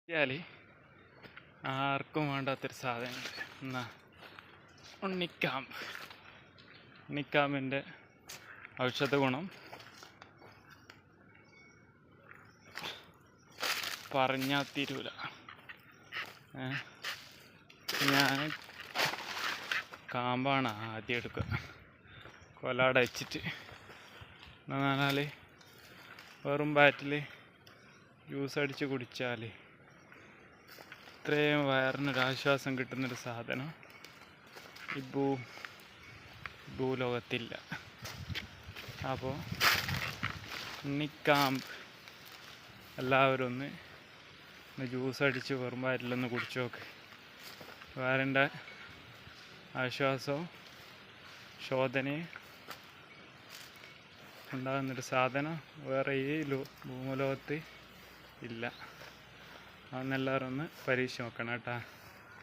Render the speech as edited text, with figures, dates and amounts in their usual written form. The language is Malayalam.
കിട്ടിയാൽ ആർക്കും വേണ്ടാത്തൊരു സാധനം എന്നാ ഉണ്ണിക്കാമ്പ്. ഉണ്ണിക്കാമ്പിൻ്റെ ഔഷധ ഗുണം പറഞ്ഞാൽ തീരൂല. ഞാൻ കാമ്പാണ് ആദ്യം എടുക്കുക, കൊലാട വെച്ചിട്ട്. എന്നാൽ വെറും ബാറ്റിൽ ജ്യൂസ് അടിച്ച് കുടിച്ചാൽ ഇത്രയും വയറിനൊരാശ്വാസം കിട്ടുന്നൊരു സാധനം ഈ ഭൂലോകത്തില്ല. അപ്പോൾ ഉണ്ണിക്കാമ്പ് എല്ലാവരും ഒന്ന് ജ്യൂസ് അടിച്ച് വെറും ബാറ്റിലൊന്ന് കുടിച്ചു നോക്ക്. വയറിൻ്റെ ആശ്വാസവും ശോധനയും ഉണ്ടാകുന്നൊരു സാധനം വേറെ ഈ ഭൂലോകത്ത് ഇല്ല. അതെന്നെല്ലാവരും ഒന്ന് പരീക്ഷിച്ച് നോക്കണം കേട്ടോ.